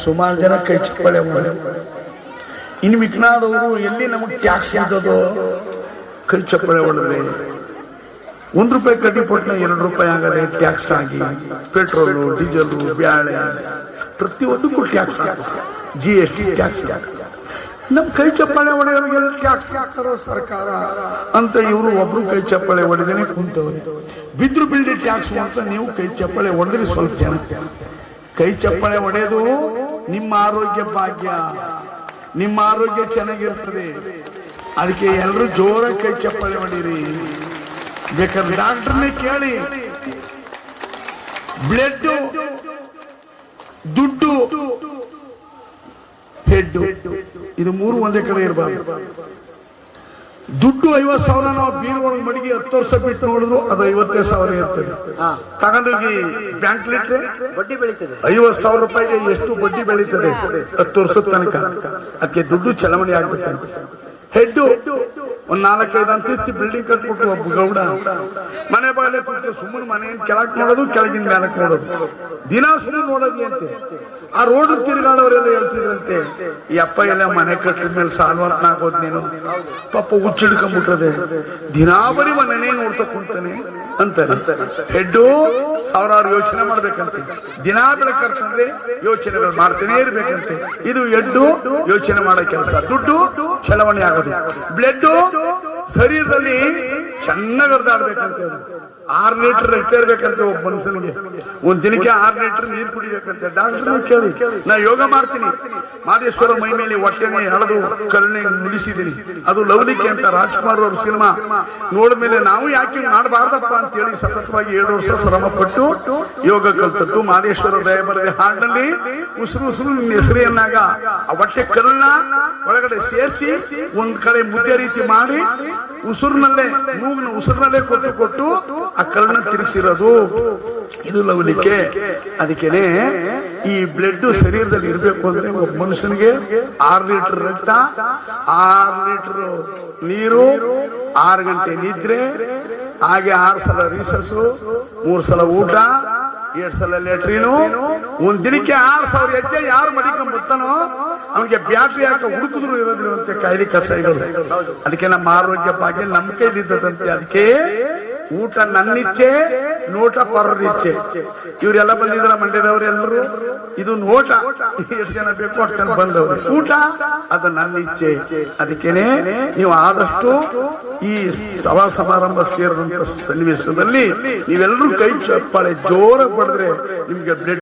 ಸುಮಾರು ಜನ ಕೈ ಚಪ್ಪಳೆ ಮಾಡಿ. ಇನ್ನು ಮಿಕ್ನಾದವರು ಎಲ್ಲಿ ನಮಗೆ ಟ್ಯಾಕ್ಸ್ ಇದ್ದದೋ ಕೈ ಚಪ್ಪಳೆ ಹೊಡೆದ್ರೆ ₹1 ಕಡ್ಡಿ ಪೊಟ್ನ ₹2 ಆಗದೆ ಟ್ಯಾಕ್ಸ್ ಆಗಿ, ಪೆಟ್ರೋಲು, ಡೀಸೆಲ್, ಬ್ಯಾಳೆ ಪ್ರತಿಯೊಂದಕ್ಕೂ ಟ್ಯಾಕ್ಸ್ ಆಗುತ್ತೆ. GST ಟ್ಯಾಕ್ಸ್ ಆಗುತ್ತೆ. ನಮ್ ಕೈ ಚಪ್ಪಾಳೆ ಹೊಡೆಯೋರಿಗೆಲ್ಲ ಟ್ಯಾಕ್ಸ್ ಹಾಕ್ತಾರೋ ಸರ್ಕಾರ ಅಂತ ಇವರು ಒಬ್ರು ಕೈ ಚಪ್ಪಾಳೆ ಹೊಡೆದೇನೆ ಕುಂತವ್ರೆ. ಬಿದ್ರು ಬಿಲ್ಡಿ ಟ್ಯಾಕ್ಸ್ ಅಂತ ನೀವು ಕೈ ಚಪ್ಪಾಳೆ ಹೊಡೆದ್ರಿ ಸ್ವಲ್ಪ ಜನ. ಕೈ ಚಪ್ಪಾಳೆ ಹೊಡೆಯೋದು ನಿಮ್ಮ ಆರೋಗ್ಯ ಭಾಗ್ಯ, ನಿಮ್ಮ ಆರೋಗ್ಯ ಚೆನ್ನಾಗಿರ್ತದೆ. ಅದಕ್ಕೆ ಎಲ್ಲರೂ ಜೋರಾಗಿ ಕೈ ಚಪ್ಪಾಳೆ ಹೊಡೀರಿ. ಬೇಕಾದ್ರೆ ಡಾಕ್ಟರ್ನೇ ಕೇಳಿ, ಬ್ಲಡ್, ದುಡ್ಡು, ಹೆಡ್ ಇದು 3 ಒಂದೇ ಕಡೆ ಇರಬಾರ್ದು. ದುಡ್ಡು 50,000 ನಾವು ಬೀರ್ ಒಳಗೆ ಮಡಿಗೆ 10 ವರ್ಷ ಬಿಟ್ಟು ನೋಡಿದ್ರು ಅದು 50,000 ಇರ್ತದೆ. ತಗೊಂಡೋಗಿ ಬ್ಯಾಂಕ್ ಲಿಟ್ರೆ ಬಡ್ಡಿ ಬೆಳೀತದೆ. ₹50,000 ಎಷ್ಟು ಬಡ್ಡಿ ಬೆಳೀತದೆ 10 ವರ್ಷದ ತನಕ. ಅದಕ್ಕೆ ದುಡ್ಡು ಚಲಾವಣೆ ಆಗ್ಬೇಕಂತ. ಹೆಡ್ಡು ಒಂದ್ 4-5 ಅಂತಸ್ತಿ ಬಿಲ್ಡಿಂಗ್ ಕಟ್ಬಿಟ್ಟು ಒಬ್ಬ ಗೌಡ ಮನೆ ಬಾಗಿಲೇ ಕೂತು ಸುಮ್ಮನೆ ಮನೆಯನ್ನು ಕೆಳಕ್ ನೋಡೋದು, ಕೆಳಗಿನ ಮ್ಯಾಲಕ್ ನೋಡೋದು, ದಿನ ಸುಮ್ಮನೆ ನೋಡೋದು ಅಂತೆ. ಆ ರೋಡ್ ತಿರುಗಾಡೋರೆಲ್ಲ ಹೇಳ್ತಿದ್ರಂತೆ, ಈ ಅಪ್ಪ ಎಲ್ಲ ಮನೆ ಕಟ್ಟಿದ ಮೇಲೆ ಸಾಲ್ವಂತ ಆಗೋದ್ ನೀನು, ಪಾಪ ಹುಚ್ಚಿಡ್ಕೊಂಡ್ಬಿಟ್ರದೆ, ದಿನಾ ಬರೀ ಮನೆನೇ ನೋಡ್ತಾ ಕುಂತಾನೆ ಅಂತಾರೆ. ಹೆಡ್ಡು ಸಾವಿರಾರು ಯೋಚನೆ ಮಾಡ್ಬೇಕಂತೆ. ದಿನಾ ಬೆಳಕಂದ್ರೆ ಯೋಚನೆಗಳು ಮಾಡ್ತಾನೆ ಇರ್ಬೇಕಂತೆ. ಇದು ಹೆಡ್ಡು ಯೋಚನೆ ಮಾಡೋ ಕೆಲಸ. ದುಡ್ಡು ಚಲಾವಣೆ ಆಗೋದು. ಬ್ಲಡ್ ಶರೀರದಲ್ಲಿ ಚೆನ್ನಾಗಿ ಹರಿದಾಡ್ಬೇಕಂತೆ. 6 ಲೀಟರ್ ರಕ್ತ ಇರ್ಬೇಕಂತೆ ಒಬ್ಬ ಮನುಷ್ಯನಿಗೆ. ಒಂದ್ ದಿನಕ್ಕೆ 6 ಲೀಟರ್ ನೀರು ಕುಡಿಬೇಕಂತೆ. ಡಾಕ್ಟರ್ ಕೇಳಿ, ನಾ ಯೋಗ ಮಾಡ್ತೀನಿ, ಮಾದೇಶ್ವರ ಮೈ ಮೇಲೆ ಹೊಟ್ಟೆನೆ ಎಳೆದು ಕರುಣೆ ನುಡಿಸಿದ್ದೀನಿ, ಅದು ಲವ್ಲಿಕೆ ಅಂತ ರಾಜ್ಕುಮಾರ್ ಅವ್ರ ಸಿನಿಮಾ ನೋಡಿದ್ಮೇಲೆ ನಾವು ಯಾಕೆ ಮಾಡಬಾರ್ದಪ್ಪ ಅಂತ ಹೇಳಿ ಸತತವಾಗಿ 7 ವರ್ಷ ಶ್ರಮ ಪಟ್ಟು ಯೋಗ ಕಲ್ತದ್ದು. ಮಾದೇಶ್ವರ ದಯ ಬರದೆ ಹಾಡಿನಲ್ಲಿ ಉಸಿರು ನಿನ್ನ ಹೆಸರಿಯನ್ನಾಗ ಆ ಹೊಟ್ಟೆ ಕರುಣ ಒಳಗಡೆ ಸೇರಿಸಿ ಒಂದ್ ಕಡೆ ಮುದ್ದೆ ರೀತಿ ಮಾಡಿ ಉಸಿರಿನಲ್ಲೇ ಮೂಗಿನ ಉಸಿರಿನಲ್ಲೇ ಕೊಟ್ಟು ಆ ಕರ್ಣ ತಿರುಗಿಸಿರೋದು. ಇದು ಲವಲಿಕೆ. ಅದಕ್ಕೇನೆ ಈ ಬ್ಲಡ್ ಶರೀರದಲ್ಲಿ ಇರಬೇಕು ಅಂದ್ರೆ ಒಬ್ಬ ಮನುಷ್ಯನಿಗೆ 6 ಲೀಟರ್ ರಕ್ತ, 6 ಲೀಟರ್ ನೀರು, 6 ಗಂಟೆ ನಿದ್ರೆ, ಹಾಗೆ 6 ಸಲ ರೀಸಸ್ಸು, 3 ಸಲ ಊಟ, 7 ಸಲ ಲ್ಯಾಟ್ರಿನು. ಒಂದ್ ದಿನಕ್ಕೆ 6,000 ಹೆಜ್ಜೆ ಯಾರು ಮಡಿಕೊಂಡ್ ಬರ್ತಾನೋ ಅವನಿಗೆ ಬ್ಯಾಟ್ರಿ ಹಾಕ ಹುಡುಕಿದ್ರು ಇರೋದಿರುವಂತೆ ಕಾಯಿಲೆ ಕಸಾಯಿಗಳು. ಅದಕ್ಕೆ ನಮ್ಮ ಆರೋಗ್ಯ ಭಾಗ್ಯ ನಮ್ಮ ಕೈಲಿದ್ದದಂತೆ. ಅದಕ್ಕೆ ಊಟ ನನ್ನಿಚ್ಛೆ, ನೋಟ ಪರರಿಚ್ಛೆ. ಇವರೆಲ್ಲ ಬಂದಿದ್ರ ಮಂಡ್ಯದವರೆಲ್ಲರೂ. ಇದು ನೋಟ ಎಷ್ಟು ಜನ ಬೇಕು ಅಷ್ಟು ಜನ ಬಂದವರು. ಊಟ ಅದು ನನ್ನ ಇಚ್ಛೆ. ಅದಕ್ಕೇನೆ ನೀವು ಆದಷ್ಟು ಈ ಸಭಾ ಸಮಾರಂಭ ಸೇರಿದಂತ ಸನ್ನಿವೇಶದಲ್ಲಿ ನೀವೆಲ್ಲರೂ ಕೈ ಚಪ್ಪಾಳೆ ಜೋರಾಗಿ ಪಡೆದ್ರೆ ನಿಮ್ಗೆ ಬ್ಲಡ್